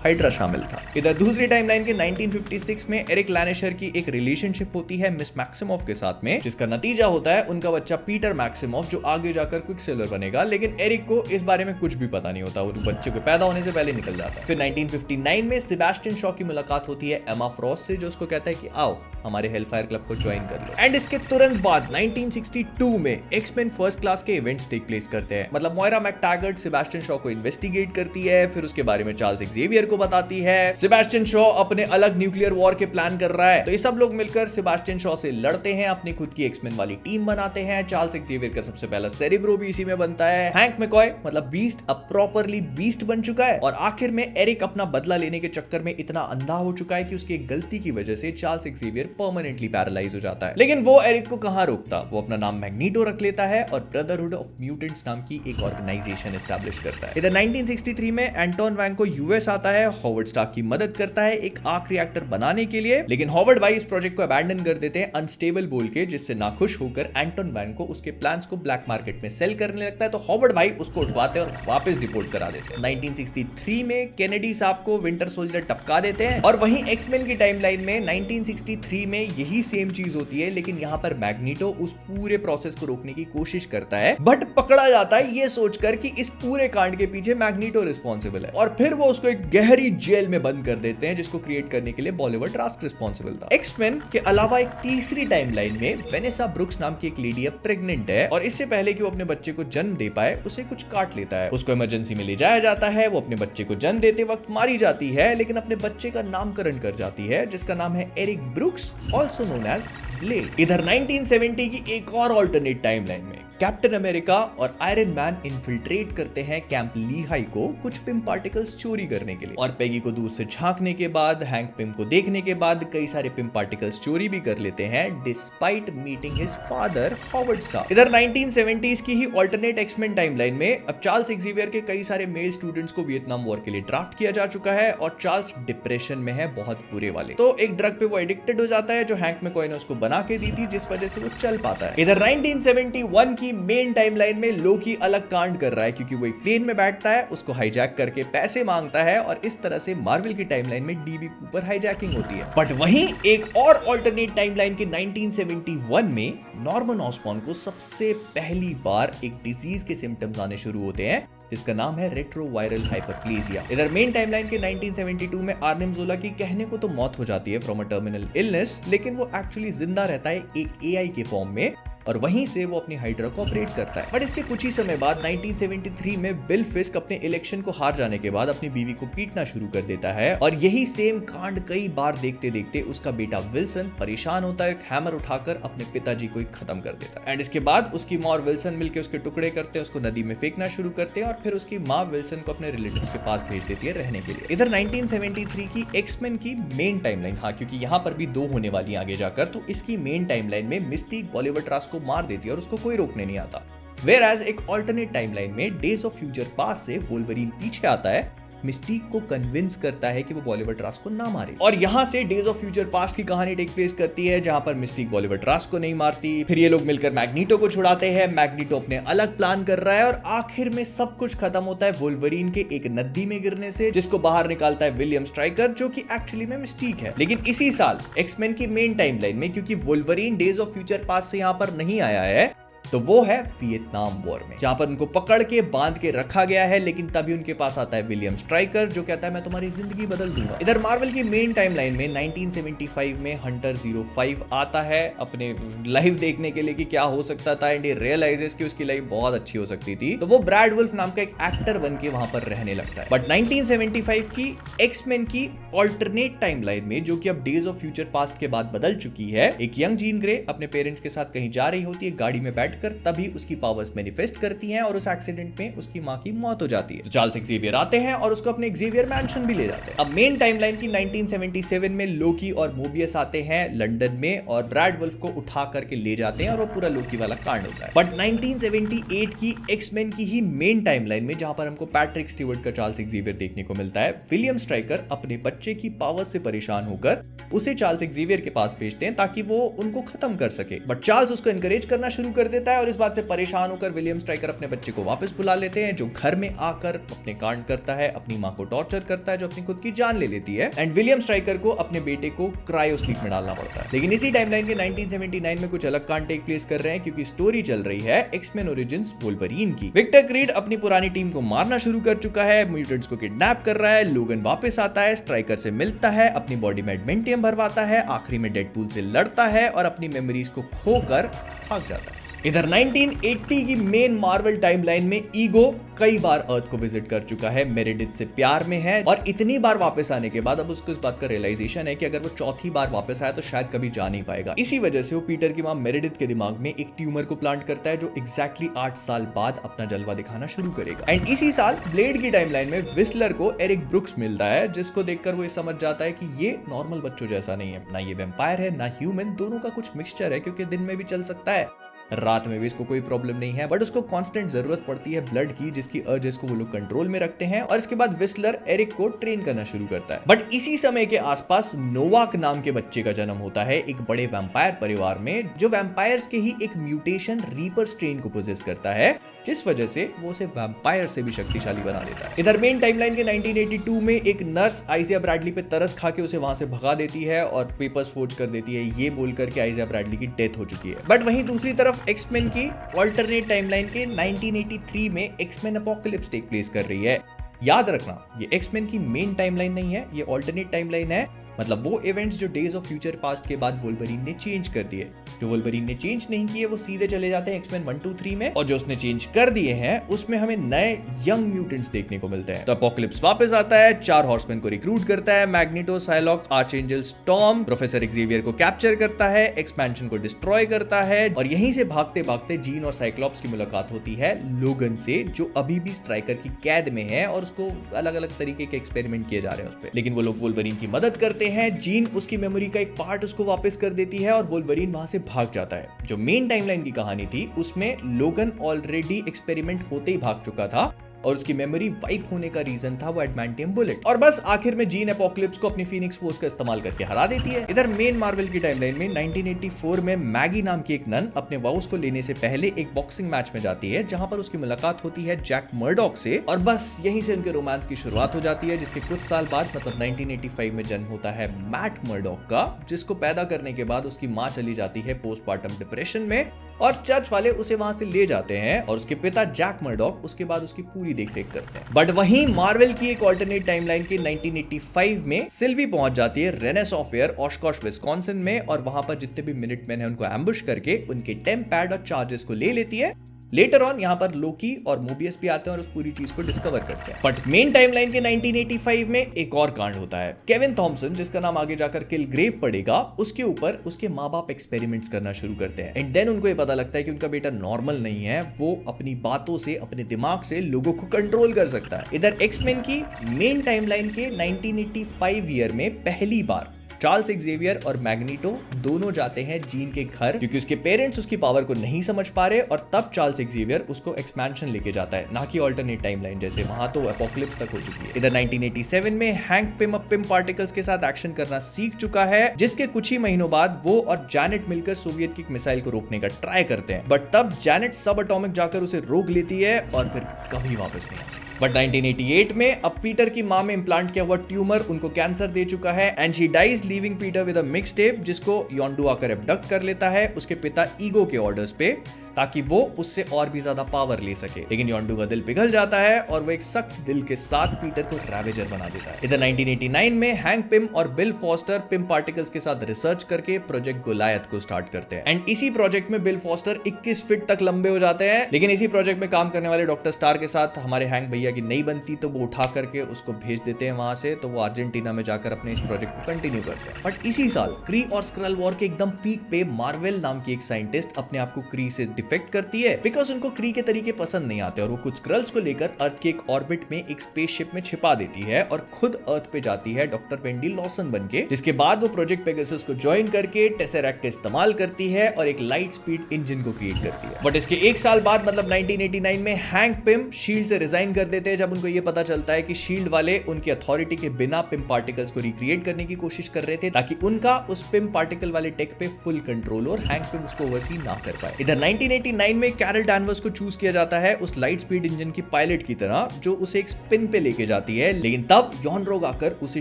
हाइड्रा शामिल था। इधर दूसरी टाइमलाइन के 1956 में एरिक लैनिशर की एक रिलेशनशिप होती है मिस मैक्सिमॉफ के साथ में, जिसका नतीजा होता है उनका बच्चा पीटर मैक्सिमॉफ, जो आगे जाकर क्विकसिल्वर बनेगा। लेकिन एरिक को इस बारे में कुछ भी पता नहीं होता, वो बच्चे को पैदा होने से पहले निकल जाता है। फिर 1959 में सेबेस्टियन शॉ की मुलाकात होती है एमा फ्रॉस्ट से, जो उसको कहता है कि आओ हमारे हेलफायर क्लब को ज्वाइन कर लो। एंड इसके तुरंत बाद 1962 में एक्समेन फर्स्ट क्लास के इवेंट्स टेक प्लेस करते हैं। मतलब मोइरा मैकटैगर्ट सेबेस्टियन शॉ को इन्वेस्टिगेट करती है, फिर उसके बारे में चार्ल्स एक्जेवियर को बताती है। सेबेस्टियन शॉ अपने अलग न्यूक्लियर वॉर के प्लान कर रहा है, तो ये सब लोग मिलकर सेबेस्टियन शॉ से लड़ते हैं, अपनी खुद की एक्समेन वाली टीम बनाते हैं। चार्ल्स एक्जेवियर का सबसे पहला सेरेब्रो भी इसी में बनता है। हैंक मैकॉय मतलब बीस्ट अब प्रॉपरली बीस्ट बन चुका है। और आखिर में एरिक अपना बदला लेने के चक्कर में इतना अंधा हो चुका है कि उसकी एक गलती की वजह से चार्ल्स एक्जेवियर परमानेंटली पैरालाइज हो जाता है। लेकिन वो एरिक को कहां रोकता, वो अपना नाम मैग्नीटो रख लेता है और ब्रदरहुड ऑफ म्यूटेंट्स नाम की एक ऑर्गेनाइजेशन एस्टैब्लिश करता है। इधर 1963 में एंटोन वैंग को यूएस आता है, हॉवर्ड स्टार्क की मदद करता है एक आर्क रिएक्टर बनाने के लिए। लेकिन हॉवर्ड भाई इस प्रोजेक्ट को अबैंडन कर देते हैं अनस्टेबल बोल के, जिससे नाखुश होकर एंटोन वैंग को उसके प्लान्स को ब्लैक मार्केट में सेल करने लगता है। तो हॉवर्ड भाई उसको उठवाते हैं और वापस डिपोर्ट करा देते हैं। 1963 में केनेडी साहब को विंटर सोल्जर टपका देते हैं। और वहीं एक्समेन की टाइमलाइन में 1963 में यही सेम चीज होती है, लेकिन यहाँ पर मैग्नीटो उस पूरे प्रोसेस को रोकने की कोशिश करता है, बट पकड़ा जाता है ये सोचकर कि इस पूरे कांड के पीछे मैग्नीटो रिस्पॉन्सिबल है। और फिर वो उसको एक गहरी जेल में बंद कर देते हैं, जिसको क्रिएट करने के लिए बॉलिवर ट्रास्क रिस्पॉन्सिबल था। एक्समेन के अलावा एक तीसरी टाइमलाइन में वेनेसा ब्रुक्स नाम की एक लेडी अब प्रेग्नेंट है, और इससे पहले कि वो अपने बच्चे को जन्म दे पाए उसे कुछ काट लेता है। उसको इमरजेंसी में ले जाया जाता है, वो अपने बच्चे को जन्म देते वक्त मारी जाती है, लेकिन अपने बच्चे का नामकरण कर जाती है, जिसका नाम है Eric Brooks, also known as Blade. इधर 1970 की एक और अल्टरनेट टाइमलाइन में कैप्टन अमेरिका और आयरन मैन इन्फिल्ट्रेट करते हैं कैंप लीहाई को कुछ पिम पार्टिकल्स चोरी करने के लिए। और पेगी को दूर से झांकने के बाद, हैंक पिम को देखने के बाद कई सारे पिम पार्टिकल्स चोरी भी कर लेते हैं, despite meeting his father Howard Stark. इधर 1970s की ही अल्टरनेट एक्समेन टाइमलाइन में अब चार्ल्स एक्जेवियर के कई सारे मेल स्टूडेंट्स को वियतनाम वॉर के लिए ड्राफ्ट किया जा चुका है, और चार्ल्स डिप्रेशन में है बहुत बुरे वाले। तो एक ड्रग पे वो एडिक्टेड हो जाता है जो हैंक मैकॉय ने उसको बना के दी थी, जिस वजह से वो चल पाता है। इधर 1971 की की मेन टाइमलाइन में लोकी अलग कांड कर रहा है, क्योंकि वो एक प्लेन में बैठता है, उसको हाईजैक करके पैसे मांगता है और इस तरह से मार्वल की टाइमलाइन में डीबी कूपर हाईजैकिंग होती है। बट वहीं एक और अल्टरनेट टाइमलाइन के 1971 में नॉर्मन ऑसबॉर्न को सबसे पहली बार एक डिजीज के सिम्टम्स आने शुरू होते हैं जिसका नाम है रेट्रोवायरल हाइपरप्लेजिया। इधर मेन टाइमलाइन के 1972 में आर्निम जोला की कहने को तो मौत हो जाती है फ्रॉम अ टर्मिनल इलनेस, लेकिन वो एक्चुअली जिंदा रहता है एक एआई के फॉर्म में और वहीं से वो अपनी हाइड्रा को ऑपरेट करता है। बट इसके कुछ ही समय बाद 1973 में बिल फिस्क अपने इलेक्शन को हार जाने के बाद अपनी बीवी को पीटना शुरू कर देता है और यही सेम कांड कई बार देखते देखते उसका बेटा विल्सन परेशान होता है, हैमर उठाकर अपने पिताजी को ही खत्म कर देता है। एंड इसके बाद उसकी माँ और विल्सन मिलकर उसके टुकड़े करते हैं, उसको नदी में फेंकना शुरू करते हैं और फिर उसकी माँ विल्सन को अपने रिलेटिव्स के पास भेज देती है रहने के लिए। इधर 1973 की एक्समैन की मेन टाइमलाइन, हाँ क्योंकि यहाँ पर भी दो होने वाली आगे जाकर, तो इसकी मेन टाइमलाइन में मिस्टिक बॉलीवुड रास को मार देती है और उसको कोई रोकने नहीं आता। वेयरएज एक अल्टरनेट टाइमलाइन में डेज ऑफ फ्यूचर पास्ट से वोल्वरीन पीछे आता है, मिस्टीक को कन्विंस करता है कि वो बॉलीवुड रास को ना मारे और यहाँ से डेज ऑफ फ्यूचर पास्ट की कहानी टेक प्लेस करती है जहां पर मिस्टीक बॉलीवुड रास को नहीं मारती। फिर ये लोग मिलकर मैग्नीटो को छुड़ाते हैं, मैग्नीटो अपने अलग प्लान कर रहा है और आखिर में सब कुछ खत्म होता है वोल्वरीन के एक नदी में गिरने से, जिसको बाहर निकालता है विलियम स्ट्राइकर जो कि एक्चुअली में मिस्टीक है। लेकिन इसी साल एक्समैन की मेन टाइमलाइन में क्योंकि Wolverine days of future past से यहाँ पर नहीं आया है तो वो है वियतनाम वॉर में, जहां पर उनको पकड़ के बांध के रखा गया है, लेकिन तभी उनके पास आता है विलियम स्ट्राइकर जो कहता है मैं तुम्हारी जिंदगी बदल दूंगा। इधर मार्वल की मेन टाइमलाइन में 1975 में हंटर 05 आता है अपने लाइफ देखने के लिए कि क्या हो सकता था एंड ये रियलाइजेस कि उसकी लाइफ बहुत अच्छी हो सकती थी, तो वो ब्रैड वुल्फ नाम का एक एक्टर बन के वहां पर रहने लगता है। बट 1975 की एक्समैन की ऑल्टरनेट टाइमलाइन में, जो कि अब डेज ऑफ फ्यूचर पास्ट के बाद बदल चुकी है, एक यंग जीन ग्रे अपने पेरेंट्स के साथ कहीं जा रही होती है गाड़ी में बैठ तभी उसकी पावर्स मैनिफेस्ट करती हैं और उस एक्सीडेंट में उसकी मां की मौत हो जाती है। तो चार्ल्स एक्सेवियर आते हैं और उसको अपने एक्सेवियर मैंशन भी ले जाते हैं। अब मेन टाइमलाइन की 1977 में लोकी और मोबियस आते हैं लंदन में और ब्रैड वुल्फ को उठा करके ले जाते हैं और वो पूरा लोकी वाला कांड होता है। बट 1978 की एक्समैन की ही मेन टाइमलाइन में, जहां पर हमको पैट्रिक स्टीवर्ट का चार्ल्स एक्सेवियर देखने को मिलता है, विलियम स्ट्राइकर अपने बच्चे की पावर से परेशान होकर उसे चार्ल्स एक्सेवियर के पास भेजते हैं ताकि वो उनको खत्म कर सके। बट चार्ल्स उसको एनकरेज करना शुरू कर देता है और इस बात से परेशान होकर विलियम स्ट्राइकर अपने बच्चे को वापस बुला लेते हैं, जो घर में आकर अपने कांड करता है, अपनी मां को टॉर्चर करता है, जो अपनी खुद की जान ले लेती है। एंड विलियम स्ट्राइकर को अपने बेटे को क्रायो स्लीप में डालना पड़ता है। लेकिन इसी टाइमलाइन के 1979 में कुछ अलग कांड टेक प्लेस कर रहे हैं, क्योंकि स्टोरी चल रही है एक्समैन ओरिजिन्स वोल्वरीन की। विक्टर क्रीड अपनी पुरानी टीम को मारना शुरू कर चुका है, म्यूटेंट्स को किडनैप कर रहा है, लोगन वापस आता है, स्ट्राइकर से मिलता है, अपनी बॉडी में एडमेंटियम भरवाता है, आखिरी में डेडपूल से लड़ता है और अपनी मेमोरीज को खोकर भाग जाता है। इधर 1980 की मेन मार्वल टाइमलाइन में ईगो कई बार अर्थ को विजिट कर चुका है, मेरेडिथ से प्यार में है और इतनी बार वापस आने के बाद अब उसको इस बात का रियलाइजेशन है कि अगर वो चौथी बार वापस आया तो शायद कभी जा नहीं पाएगा। इसी वजह से वो पीटर की मां मेरेडिथ के दिमाग में एक ट्यूमर को प्लांट करता है जो एग्जैक्टली 8 साल बाद अपना जलवा दिखाना शुरू करेगा। एंड इसी साल ब्लेड की टाइमलाइन में विस्लर को एरिक ब्रुक्स मिलता है, जिसको देखकर वो ये समझ जाता है कि ये नॉर्मल बच्चों जैसा नहीं है, ना ये वैम्पायर है ना ह्यूमन, दोनों का कुछ मिक्सचर है, क्योंकि दिन में भी चल सकता है, रात में भी इसको कोई प्रॉब्लम नहीं है, बट उसको कांस्टेंट जरूरत पड़ती है ब्लड की, जिसकी अर्जेस को वो लोग कंट्रोल में रखते हैं। और इसके बाद विस्लर एरिक को ट्रेन करना शुरू करता है। बट इसी समय के आसपास नोवाक नाम के बच्चे का जन्म होता है एक बड़े वैम्पायर परिवार में, जो वैम्पायर्स के ही एक म्यूटेशन रीपर स्ट्रेन को पोजेस करता है, जिस वजह से वो उसे वैम्पायर से भी शक्तिशाली बना देता है। इधर मेन टाइमलाइन के 1982 में एक नर्स आइजिया ब्रैडली पे तरस खा के उसे वहां से भगा देती है और पेपर्स फोर्ज कर देती है, ये बोलकर के आइजिया ब्रैडली की डेथ हो चुकी है। बट वहीं दूसरी तरफ एक्समैन की अल्टरनेट टाइमलाइन के 1983 में एक्समैन अपोकलिप्स टेक प्लेस कर रही है। याद रखना, ये एक्समैन की मेन टाइमलाइन नहीं है, ये अल्टरनेट टाइमलाइन है, मतलब वो इवेंट्स जो डेज ऑफ फ्यूचर पास्ट के बाद वोल्वरीन ने चेंज कर दिए। जो वोल्वरीन ने चेंज नहीं किए वो सीधे चले जाते हैं एक्समैन 1, 2, 3 में, और जो उसने चेंज कर दिए हैं उसमें हमें नए यंग म्यूटेंट्स देखने को मिलते हैं। तो अपोकलिप्स वापस आता है, 4 हॉर्समैन को रिक्रूट करता है, Magneto, Psylocke, Archangel, Storm, Professor Xavier को कैप्चर करता है, एक्सपेंशन को डिस्ट्रॉय करता है, और यहीं से भागते भागते जीन और साइक्लॉप्स की मुलाकात होती है लोगन से, जो अभी भी स्ट्राइकर की कैद में है और उसको अलग अलग तरीके के एक्सपेरिमेंट किए जा रहे हैं उस पर। लेकिन वो लोग वोल्वरीन की मदद करते हैं, जीन उसकी मेमोरी का एक पार्ट उसको वापस कर देती है और वोल्वरीन वहां से भाग जाता है। जो मेन टाइमलाइन की कहानी थी उसमें लोगन ऑलरेडी एक्सपेरिमेंट होते ही भाग चुका था, और उसकी मेमोरी वाइप होने का रीजन था वो एडमेंटियम बुलेट। और बस आखिर में जीन एपोकलिप्स को अपनी फीनिक्स फोर्स का इस्तेमाल करके हरा देती है। इधर मेन मार्वल की टाइमलाइन में 1984 में मैगी नाम की एक नन अपने वाउस को लेने से पहले एक बॉक्सिंग मैच में जाती है, जहां पर उसकी मुलाकात होती है जैक मर्डॉक से, और बस यहीं से उनके रोमांस की शुरुआत हो जाती है, जिसके कुछ साल बाद मतलब 1985 में जन्म होता है मैट मर्डॉक का, जिसको पैदा करने के बाद उसकी मां चली जाती है पोस्टमार्टम डिप्रेशन में और चर्च वाले उसे वहां से ले जाते हैं और उसके पिता जैक मर्डॉक उसके बाद उसकी पूरी देखरेख करते हैं। बट वहीं मार्वल की एक ऑल्टरनेट टाइमलाइन के 1985 में सिल्वी पहुंच जाती है रेनेस ऑफ एयर ओशकोश विस्कॉन्सिन में, और वहां पर जितने भी मिनटमैन हैं उनको एम्बुश करके उनके टेम्प पैड और चार्जेस को ले लेती है। लेटर ऑन यहाँ पर लोकी और मोबियस भी आते हैं और उस पूरी चीज को डिस्कवर करते हैं। बट मेन टाइमलाइन के 1985 में एक और कांड होता है। केविन थॉमसन, जिसका नाम आगे जाकर किलग्रेव पड़ेगा, उसके ऊपर उसके माँ बाप एक्सपेरिमेंट्स करना शुरू करते हैं एंड देन उनको ये पता लगता है कि उनका बेटा नॉर्मल नहीं है, वो अपनी बातों से अपने दिमाग से लोगों को कंट्रोल कर सकता है। इधर एक्समेन की मेन टाइमलाइन के 1985 ईयर में पहली बार चार्ल्स एक्जेवियर और मैग्नीटो दोनों जाते हैं जीन के घर, क्योंकि उसके पेरेंट्स उसकी पावर को नहीं समझ पा रहे, और तब चार्ल्स एक्जेवियर उसको एक्सपेंशन लेके जाता है, ना कि ऑल्टरनेट टाइमलाइन जैसे, वहां तो एपोकलिप्स तक हो चुकी है। इधर 1987 में हैंक पिम अब पिम पार्टिकल्स के साथ एक्शन करना सीख चुका है, जिसके कुछ ही महीनों बाद वो और जैनेट मिलकर सोवियत की मिसाइल को रोकने का ट्राई करते हैं, बट तब जैनेट सब एटॉमिक जाकर उसे रोक लेती है और फिर कभी वापस नहीं आती। बट 1988 में अब पीटर की मां में इम्प्लांट किया हुआ ट्यूमर उनको कैंसर दे चुका है and she dies leaving Peter with a mixtape, जिसको योंडू आकर एब्डक्ट कर लेता है उसके पिता ईगो के ऑर्डर्स पे, ताकि वो उससे और भी ज्यादा पावर ले सके। लेकिन योंडू का दिल पिघल जाता है और वो एक सख्त दिल के साथ पीटर को रैवेजर बना देता है। इधर 1989 में हैंक पिम और बिल फॉस्टर पिम पार्टिकल्स के साथ रिसर्च करके प्रोजेक्ट गोलायत को स्टार्ट करते हैं एंड इसी प्रोजेक्ट में बिल फॉस्टर 21 फीट तक लंबे हो जाते हैं। लेकिन इसी प्रोजेक्ट में काम करने वाले डॉक्टर स्टार के साथ हमारे हैंक भैया की नहीं बनती, तो वो उठा करके उसको भेज देते हैं वहां से, तो वो अर्जेंटीना में जाकर अपने इस प्रोजेक्ट को कंटिन्यू करते हैं। बट इसी साल क्री और स्क्रल वॉर के एकदम पीक पे मार्वेल नाम की एक साइंटिस्ट अपने आप को क्री से डिफेक्ट करती है, बिकॉज उनको क्री के तरीके पसंद नहीं आते, और वो कुछ स्क्रल्स को लेकर अर्थ के एक ऑर्बिट में एक स्पेसशिप में छिपा देती है और खुद अर्थ पे जाती है डॉक्टर वेंडी लॉसन बनके, जिसके बाद वो प्रोजेक्ट पेगासस को ज्वाइन करके टेसेरेक्ट का इस्तेमाल करती है और एक लाइट स्पीड इंजन को क्रिएट करती है। बट इसके एक साल बाद मतलब 1989 में हैंक पिम शील्ड से रिजाइन कर देते हैं, जब उनको ये पता चलता है कि शील्ड वाले उनकी अथॉरिटी के बिना पिम पार्टिकल्स को रिक्रिएट करने की कोशिश कर रहे थे, ताकि उनका उस पिम पार्टिकल वाले टेक पे फुल कंट्रोल और हैंक पिम उसको ओवरसी ना कर पाए। इधर 1989 में कैरल डैनवर्स को चूज किया जाता है उस लाइट स्पीड इंजन की पायलट की तरह, जो उसे एक स्पिन पे लेके जाती है, लेकिन तब यॉन रोग आकर उसे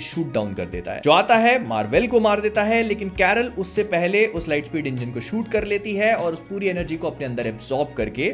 शूट डाउन कर देता है। जो आता है मार्वेल को मार देता है, लेकिन कैरल उससे पहले उस लाइट स्पीड इंजन को शूट कर लेती है और उस पूरी एनर्जी को अपने अंदर एब्सॉर्ब करके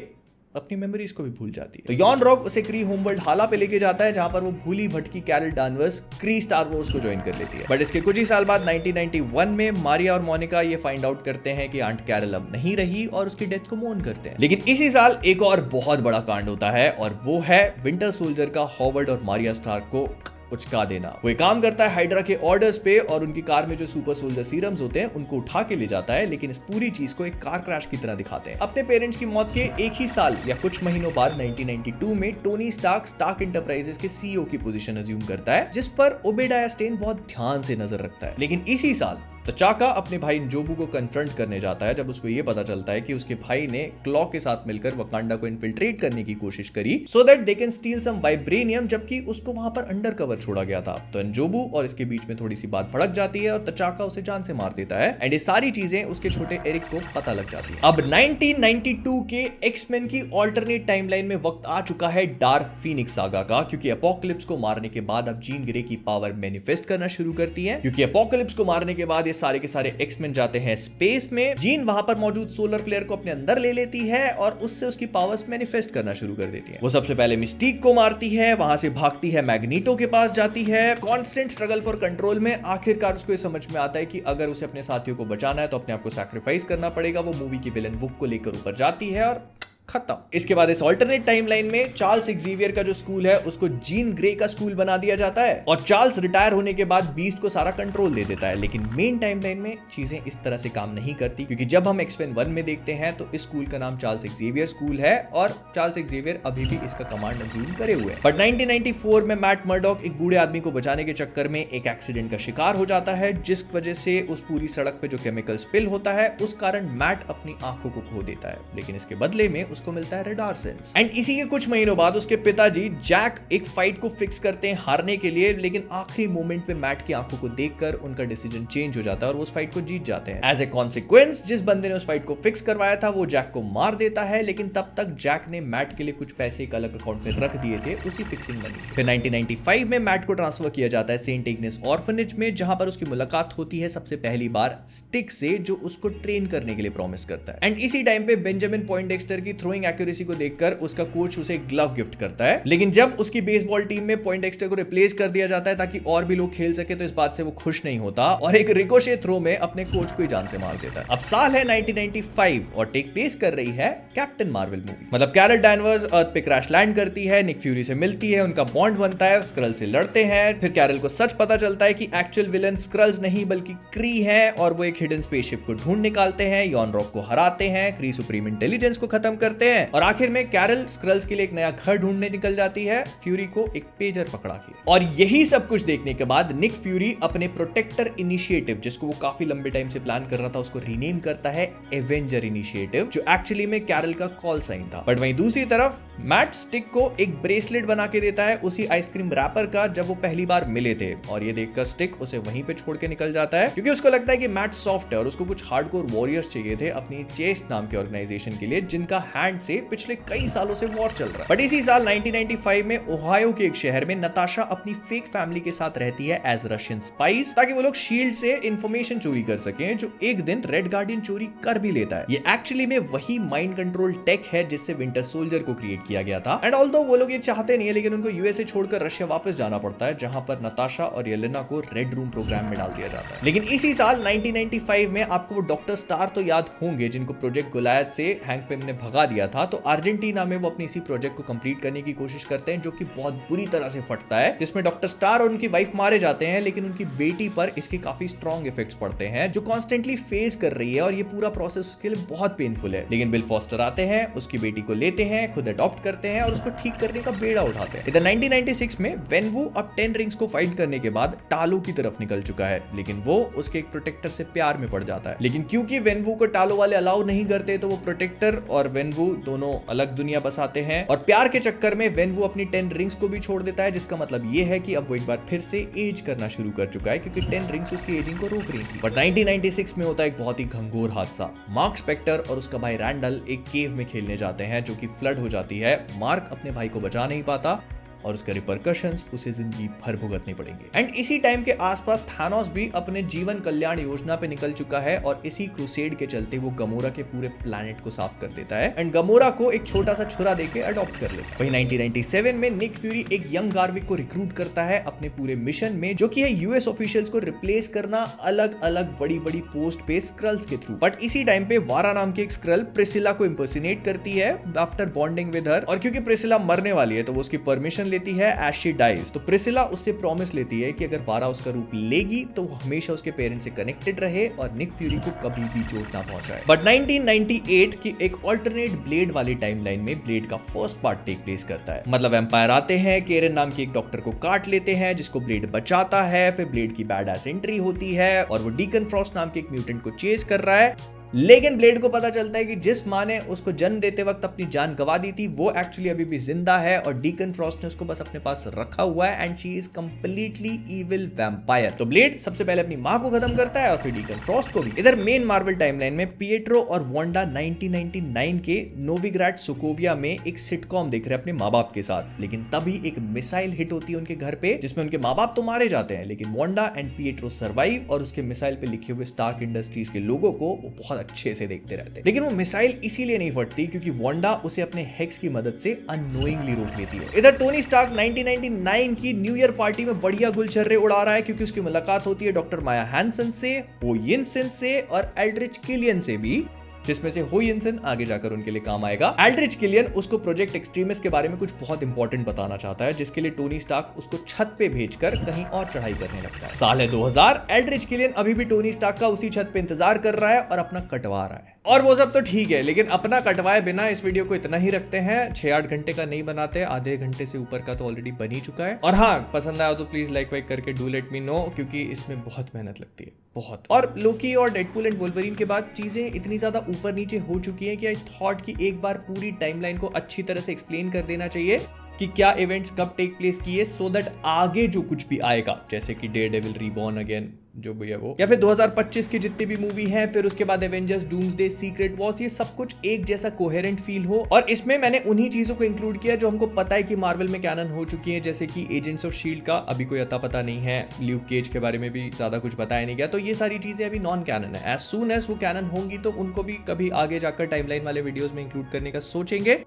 अपनी मेमोरीज को भी भूल जाती है। तो यॉन रॉक उसे क्री होमवर्ल्ड हाला पे लेके जाता है, जहां पर वो भूली भटकी कैरल डैनवर्स क्री स्टार वॉर्स को ज्वाइन कर लेती है। बट इसके कुछ ही साल बाद 1991 में मारिया और मोनिका ये फाइंड आउट करते हैं कि आंट कैरल अब नहीं रही और उसकी डेथ को मोर्न करते हैं। लेकिन इसी साल एक और बहुत बड़ा कांड होता है, और वो है विंटर सोल्जर का हॉवर्ड और मारिया स्टार्क को उचका देना। वो काम करता है हाइड्रा के ऑर्डर्स पे और उनकी कार में जो सुपर सोल्जर सीरम्स होते हैं उनको उठा के ले जाता है, लेकिन इस पूरी चीज को एक कार क्रैश की तरह दिखाते हैं। अपने पेरेंट्स की मौत के एक ही साल या कुछ महीनों बाद 1992 में टोनी स्टार्क इंटरप्राइजेस के सीईओ की पोजीशन अज्यूम करता है, जिस पर ओबेडाया स्टेन बहुत ध्यान से नजर रखता है। लेकिन इसी साल तचाका अपने भाई नजोबू को कन्फ्रंट करने जाता है, जब उसको ये पता चलता है कि उसके भाई ने क्लॉ के साथ मिलकर वकांडा को इन्फिल्ट्रेट करने की कोशिश करी so that they can steal some vibranium, जबकि उसको वहां पर अंडर कवर छोड़ा गया था। तो नजोबू और इसके बीच में थोड़ी सी बात भड़क जाती है और तचाका उसे जान से मार देता है एंड ये सारी चीजें उसके छोटे एरिक को पता लग जाती है। अब 1992 के एक्समेन की ऑल्टरनेट टाइमलाइन में वक्त आ चुका है डार्क फीनिक्स सागा का, क्योंकि एपोकलिप्स को मारने के बाद अब जीन ग्रे की पावर मैनिफेस्ट करना शुरू करती है। क्योंकि एपोकलिप्स को मारने के बाद सारे के सारे एक्समेन जाते हैं स्पेस में, जीन वहां पर मौजूद सोलर फ्लेयर को अपने अंदर ले लेती है और उससे उसकी पावर्स मैनिफेस्ट करना शुरू कर देती है। वो सबसे पहले मिस्टीक को मारती है, वहां से भागती है मैग्नीटो के पास जाती है। कांस्टेंट स्ट्रगल फॉर कंट्रोल में आखिरकार उसको ये समझ में आता है कि अगर उसे अपने साथियों को बचाना है तो अपने आप को सैक्रिफाइस करना पड़ेगा। वो मूवी की विलन बुक को लेकर ऊपर जाती है और खत्म। इसके बाद इस ऑल्टरनेट टाइमलाइन में चार्ल्स एक्जेवियर का जो स्कूल है उसको जीन ग्रे का स्कूल बना दिया जाता है और चार्ल्स रिटायर होने के बाद बीस्ट को सारा कंट्रोल दे देता है। लेकिन मेन टाइमलाइन में चीजें इस तरह से काम नहीं करती, क्योंकि जब हम एक्समेन 1 में देखते हैं तो इस स्कूल का नाम चार्ल्स एक्जेवियर स्कूल है और चार्ल्स एक्जेवियर अभी भी इसका कमांड अज्यूम करे हुए हैं। बट 1994 में मैट मर्डॉक एक बूढ़े आदमी को बचाने के चक्कर में एक एक्सीडेंट का शिकार हो जाता है, जिस वजह से उस पूरी सड़क पे जो केमिकल स्पिल होता है उस कारण मैट अपनी आंखों को खो देता है। लेकिन इसके बदले में उसको मिलता है रडार सेंस। एंड इसी के कुछ महीनों बाद उसके पिताजी जैक एक फाइट को फिक्स करते हैं हारने के लिए, लेकिन आखिरी मोमेंट पे मैट की आंखों को देखकर उनका डिसीजन चेंज हो जाता है और वो उस फाइट को जीत जाते हैं। एज ए कॉन्सिक्वेंस जिस बंदे ने उस फाइट को फिक्स करवाया था वो जैक को मार देता है, लेकिन तब तक जैक ने मैट के लिए कुछ पैसे एक अलग अकाउंट में रख दिए थे उसी फिक्सिंग मनी। फिर 1995 में मैट को ट्रांसफर किया जाता है सेंट इग्नेस ऑर्फनेज में, जहां पर उसकी मुलाकात होती है सबसे पहली बार स्टिक से, जो उसको ट्रेन करने के लिए प्रॉमिस करता है। एंड इसी टाइम पे बेंजामिन पॉइंटडेक्स्टर की थ्रोइंग एक्यूरेसी को देखकर उसका कोच उसे एक ग्लव गिफ्ट करता है, लेकिन जब उसकी बेसबॉल टीम में पॉइंटडेक्स्टर को रिप्लेस कर दिया जाता है ताकि और भी लोग खेल सके, तो इस बात से वो खुश नहीं होता और एक रिकोशे थ्रो में अपने कोच को ही जान से मार देता है। अब साल है 1995 और टेक प्लेस कर रही है कैप्टन मार्वल मूवी। मतलब कैरल डैनवर्स अर्थ पे क्रैश लैंड करती है, निक फ्यूरी से मिलती है, उनका बॉन्ड बनता है, स्क्रल से लड़ते हैं। फिर कैरल को सच पता चलता है कि एक्चुअल विलन स्क्रल्स नहीं बल्कि क्री है, और वो एक हिडन स्पेसशिप को ढूंढ निकालते हैं, यॉन रॉक को हराते हैं, क्री सुप्रीम इंटेलिजेंस को खत्म करते हैं, और आखिर में कैरल स्क्रल्स के लिए एक नया घर ढूंढने निकल जाती है, फ्यूरी को एक पेजर पकड़ा के। और यही सब कुछ देखने के बाद निक फ्यूरी अपने प्रोटेक्टर इनिशिएटिव, जिसको वो काफी लंबे टाइम से प्लान कर रहा था, उसको रीनेम करता है एवेंजर इनिशिएटिव, जो एक्चुअली में कैरल का कॉल साइन था। बट वहीं दूसरी तरफ मैट स्टिक को एक ब्रेसलेट बना के देता है उसी आइसक्रीम रैपर का जब वो पहली बार मिले थे, और ये देखकर स्टिक उसे वहीं पे छोड़ के निकल जाता है, क्योंकि उसको लगता है कि मैट सॉफ्ट है और उसको कुछ हार्डकोर वॉरियर्स चाहिए थे अपनी चेस्ट नाम के ऑर्गेनाइजेशन के लिए, जिनका हैंड से पिछले कई सालों से वॉर चल रहा है। बट इसी साल 1995 में ओहायो के एक शहर में नताशा अपनी फेक फैमिली के साथ रहती है एज रशियन स्पाइस, ताकि वो लोग शील्ड से इंफॉर्मेशन चोरी कर सकें, जो एक दिन रेड गार्डियन चोरी कर भी लेता है। ये एक्चुअली में वही माइंड कंट्रोल टेक है जिससे विंटर सोल्जर को क्रिएट किया गया था। एंड ऑल्दो वो लोग ये चाहते नहीं है, लेकिन उनको यूएसए छोड़कर रशिया वापस जाना पड़ता है, जहां पर नताशा और येलेना को रेड रूम प्रोग्राम में डाल दिया जाता है। लेकिन इसी साल 1995 में आपको वो डॉक्टर स्टार तो याद होंगे, जिनको प्रोजेक्ट गोलायत से हैंक पिम ने भगा दिया था, तो अर्जेंटीना में वो अपनी इसी प्रोजेक्ट को कंप्लीट करने की कोशिश करते हैं, जो कि बहुत बुरी तरह से फटता है, जिसमें डॉक्टर स्टार और उनकी वाइफ मारे जाते हैं, लेकिन उनकी बेटी पर इसके काफी स्ट्रॉन्ग इफेक्ट्स पड़ते हैं, जो कॉन्स्टेंटली फेस कर रही है, और ये पूरा प्रोसेस उसके लिए बहुत पेनफुल है। लेकिन बिल फॉस्टर आते हैं, उसकी बेटी को लेते हैं, खुद अडॉप्ट करते हैं और उसको ठीक करने का बेड़ा उठाते हैं। इधर 1996 में वेनवू अब 10 रिंग्स को फाइट करने के बाद टालो की तरफ निकल चुका है, लेकिन वो उसके एक प्रोटेक्टर से प्यार में पड़ जाता है। लेकिन क्योंकि वेनवू को टालो वाले अलाउ नहीं करते, तो वो प्रोटेक्टर और वेनवू दोनों अलग दुनिया बसाते हैं, और प्यार के चक्कर में वेनवू अपनी 10 रिंग्स को भी छोड़ देता है, जिसका मतलब ये है कि अब वो एक बार फिर से एज करना शुरू कर चुका है, क्योंकि 10 रिंग्स उसकी एजिंग को रोक रही थी। बट 1996 में होता है एक बहुत ही घंघोर हादसा। मार्क स्पेक्टर और उसका भाई रैंडल एक केव में खेलने जाते हैं, जो कि फ्लड हो जाती है। मार्क अपने भाई को बचा नहीं पाता और उसके रिपरकशंस उसे जिंदगी भर भुगतने पड़ेंगे। एंड इसी टाइम के आसपास थानोस भी अपने जीवन कल्याण योजना पे निकल चुका है, और इसी क्रूसेड के चलते वो गमोरा के पूरे प्लैनेट को साफ कर देता है, एंड गमोरा को एक छोटा सा छुरा देके अडॉप्ट कर लेता है। वहीं 1997 में निक फ्यूरी एक यंग गार्विक को रिक्रूट करता है अपने पूरे मिशन में, जो कि है यूएस ऑफिशियल्स को रिप्लेस करना अलग अलग बड़ी बड़ी पोस्ट पे स्क्रल्स के थ्रू। बट इसी टाइम पे वारा नाम की एक स्क्रल प्रिसिला को इम्पर्सोनेट करती है आफ्टर बॉन्डिंग विद हर, और क्योंकि प्रिसिला मरने वाली है तो वो उसकी परमिशन लेती है एज शी डाइज। तो प्रिसिला उससे प्रॉमिस लेती है कि अगर वारा उसका रूप लेगी तो वो हमेशा उसके पेरेंट्स से कनेक्टेड रहे और निक फ्यूरी को कभी भी चोट ना पहुंचाए। बट 1998 की एक अल्टरनेट ब्लेड वाली टाइमलाइन में ब्लेड का फर्स्ट पार्ट टेक प्लेस करता है। मतलब एम्पायर आते हैं, केरन नाम के एक डॉक्टर को काट लेते हैं, जिसको ब्लेड बचाता है। फिर ब्लेड की बैड एस एंट्री होती है और वो डीकन फ्रॉस्ट नाम के एक म्यूटेंट को चेस कर रहा है। लेकिन ब्लेड को पता चलता है कि जिस माँ ने उसको जन्म देते वक्त अपनी जान गवा दी थी, वो एक्चुअली अभी भी जिंदा है, और डीकन फ्रॉस्ट ने उसको बस अपने पास रखा हुआ है, and she is completely evil vampire. तो ब्लेड सबसे पहले अपनी माँ को खत्म करता है और फिर डीकन फ्रॉस्ट को भी। इधर मेन मार्वल टाइमलाइन में पिएट्रो और वांडा 1999 के नोविग्राड सोकोविया में एक सिटकॉम देख रहे हैं अपने माँ बाप के साथ, लेकिन तभी एक मिसाइल हिट होती है उनके घर पे, जिसमें उनके माँ बाप तो मारे जाते हैं, लेकिन वांडा एंड पिएट्रो सर्वाइव, और उसके मिसाइल पे लिखे हुए स्टार्क इंडस्ट्रीज के लोगों को वो बहुत अच्छे से देखते रहते हैं। लेकिन वो मिसाइल इसीलिए नहीं फटती क्योंकि वांडा उसे अपने हेक्स की मदद से अननोइंगली रोक लेती है। इधर टोनी स्टार्क 1999 की न्यू ईयर पार्टी में बढ़िया गुलछर्रे उड़ा रहा है, क्योंकि उसकी मुलाकात होती है डॉक्टर माया हैंसन से, हो यिनसेन से और एल्ड्रिच किलियन से भी, जिसमें से हो यिनसेन आगे जाकर उनके लिए काम आएगा। एल्ड्रिच किलियन उसको प्रोजेक्ट एक्सट्रीमिस्ट के बारे में कुछ बहुत इंपॉर्टेंट बताना चाहता है, जिसके लिए टोनी स्टार्क उसको छत पे भेजकर कहीं और चढ़ाई करने लगता है। साल है 2000, एल्ड्रिच किलियन अभी भी टोनी स्टार्क का उसी छत पे इंतजार कर रहा है और अपना कटवा रहा है। और वो सब तो ठीक है, लेकिन अपना कटवाए बिना इस वीडियो को इतना ही रखते हैं। 6-8 घंटे का नहीं बनाते, आधे घंटे से ऊपर का तो ऑलरेडी बन ही चुका है। और हाँ, पसंद आया तो प्लीज लाइक वाइक करके डू लेट मी नो, क्योंकि इसमें बहुत मेहनत लगती है, बहुत। और लोकी और डेडपूल एंड वोल्वरीन के बाद चीजें इतनी ज्यादा ऊपर नीचे हो चुकी हैं कि आई थॉट कि एक बार पूरी टाइमलाइन को अच्छी तरह से एक्सप्लेन कर देना चाहिए कि क्या इवेंट्स कब टेक प्लेस किए, सो दैट आगे जो कुछ भी आएगा, जैसे कि डेयरडेविल रीबॉर्न अगेन जो भी है वो, या फिर 2025 की जितनी भी मूवी है, फिर उसके बाद एवेंजर्स, डूम्सडे, सीक्रेट वॉर्स, ये सब कुछ एक जैसा कोहेरेंट फील हो। और इसमें मैंने उन्हीं चीजों को इंक्लूड किया जो हमको पता है कि मार्वल में कैनन हो चुकी है, जैसे कि एजेंट्स ऑफ शील्ड का अभी कोई अता पता नहीं है, ल्यूक केज के बारे में भी ज्यादा कुछ बताया नहीं गया, तो ये सारी चीजें अभी नॉन कैनन है। एज सून एज वो कैनन होंगी तो उनको भी कभी आगे जाकर टाइमलाइन वाले वीडियोस में इंक्लूड करने का सोचेंगे,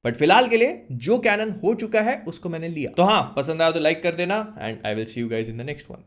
बट फिलहाल के लिए जो कैनन हो चुका है उसको मैंने लिया। तो हाँ, पसंद आया तो लाइक कर देना, and I will see you guys in the next one.